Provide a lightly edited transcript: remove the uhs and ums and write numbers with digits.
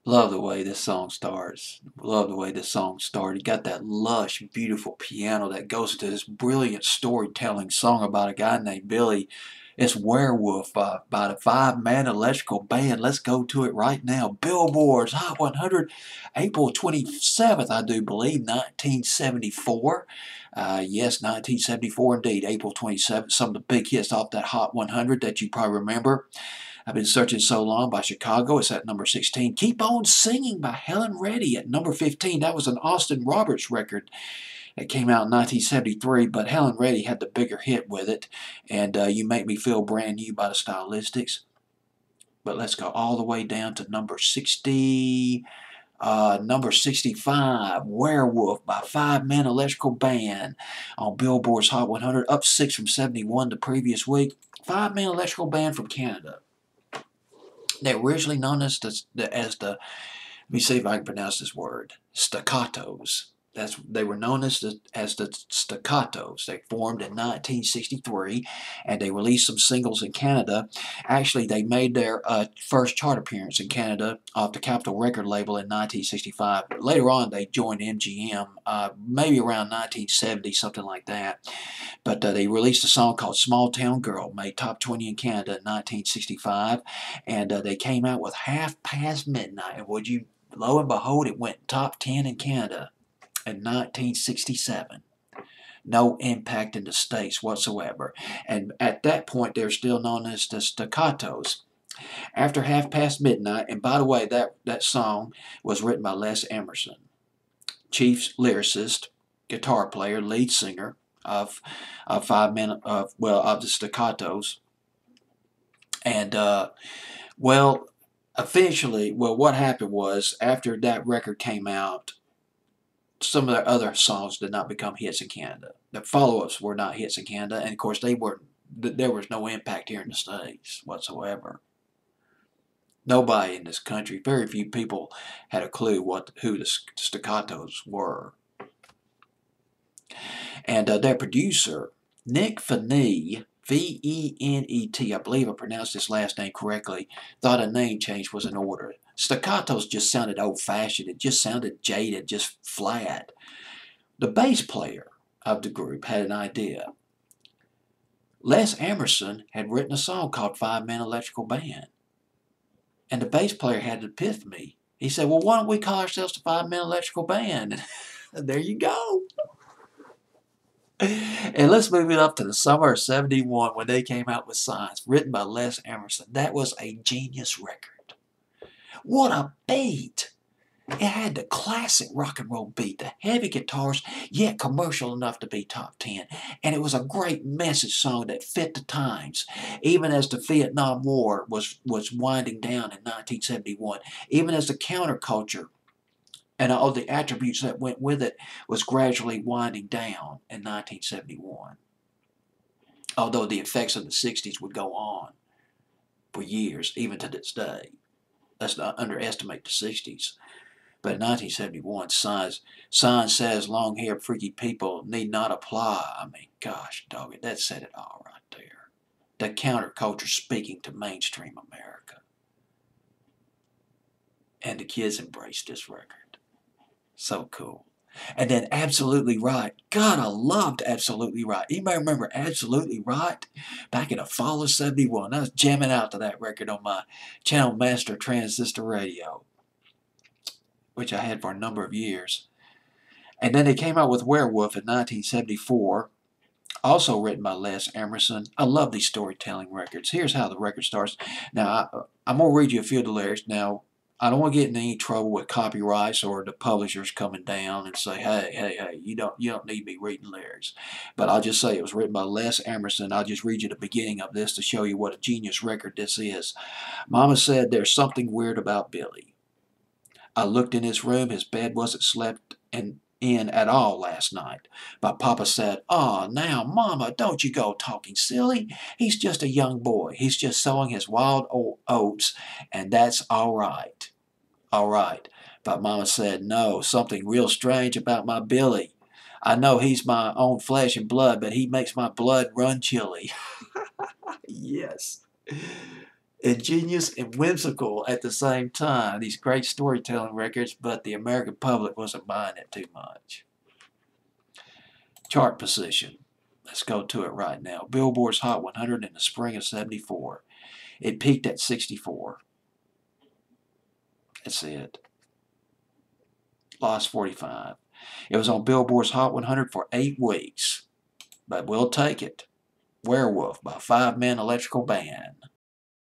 Love the way this song starts. Love the way this song started. You got that lush, beautiful piano that goes into this brilliant storytelling song about a guy named Billy. It's Werewolf by the five-man electrical band. Let's go to it right now. Billboard's Hot 100, April 27th, I do believe, 1974. Yes, 1974 indeed, April 27th. Some of the big hits off that Hot 100 that you probably remember. I've been searching so long by Chicago. It's at number 16. Keep On Singing by Helen Reddy at number 15. That was an Austin Roberts record that came out in 1973, but Helen Reddy had the bigger hit with it. And You Make Me Feel Brand New by the Stylistics. But let's go all the way down to number 60. Number 65, Werewolf by Five Man Electrical Band on Billboard's Hot 100, up 6 from 71 the previous week. Five Man Electrical Band from Canada. They're originally known as the let me see if I can pronounce this word, staccatos. They were known as the Staccatos. They formed in 1963, and they released some singles in Canada. Actually, they made their first chart appearance in Canada off the Capitol record label in 1965. Later on, they joined MGM, maybe around 1970, something like that. But they released a song called Small Town Girl, made top 20 in Canada in 1965, and they came out with Half Past Midnight. And would you, lo and behold, it went top 10 in Canada in 1967. No impact in the States whatsoever. And at that point, they're still known as the Staccatos. After Half Past Midnight, and by the way, that song was written by Les Emerson, chief lyricist, guitar player, lead singer of Five Men of the Staccatos. And eventually, what happened was after that record came out, some of their other songs did not become hits in Canada. The follow-ups were not hits in Canada, and of course there was no impact here in the States whatsoever. Nobody in this country, very few people had a clue who the Staccatos were. And their producer, Nick Venet, V-E-N-E-T, I believe I pronounced his last name correctly, thought a name change was in order. Staccatos just sounded old-fashioned. It just sounded jaded, just flat. The bass player of the group had an idea. Les Emerson had written a song called Five Man Electrical Band. And the bass player had an epiphany. He said, well, why don't we call ourselves the Five Man Electrical Band? And there you go. And let's move it up to the summer of 71 when they came out with Signs, written by Les Emerson. That was a genius record. What a beat! It had the classic rock and roll beat, the heavy guitars, yet commercial enough to be top 10. And it was a great message song that fit the times, even as the Vietnam War was winding down in 1971, even as the counterculture and all the attributes that went with it was gradually winding down in 1971. Although the effects of the 60s would go on for years, even to this day. Let's not underestimate the 60s. But in 1971, Signs says long-haired freaky people need not apply. I mean, gosh, dog it, that said it all right there. The counterculture speaking to mainstream America. And the kids embraced this record. So cool. And then Absolutely Right. God, I loved Absolutely Right. Anybody remember Absolutely Right? Back in the fall of 71. I was jamming out to that record on my Channel Master transistor radio, which I had for a number of years. And then they came out with Werewolf in 1974, also written by Les Emerson. I love these storytelling records. Here's how the record starts. Now, I'm going to read you a few of the lyrics. Now, I don't want to get in any trouble with copyrights or the publishers coming down and say, hey, you don't need me reading lyrics. But I'll just say it was written by Les Emerson. I'll just read you the beginning of this to show you what a genius record this is. Mama said there's something weird about Billy. I looked in his room. His bed wasn't slept in at all last night. But Papa said, "Oh, now, Mama, don't you go talking silly. He's just a young boy. He's just sowing his wild oats, and that's all right." All right. But Mama said, "No, something real strange about my Billy. I know he's my own flesh and blood, but he makes my blood run chilly." Yes. ingenious and whimsical at the same time. These great storytelling records, but the American public wasn't buying it too much. Chart position. Let's go to it right now. Billboard's Hot 100 in the spring of '74. It peaked at 64. That's it. Lost 45. It was on Billboard's Hot 100 for 8 weeks. But we'll take it. Werewolf by Five Men Electrical Band.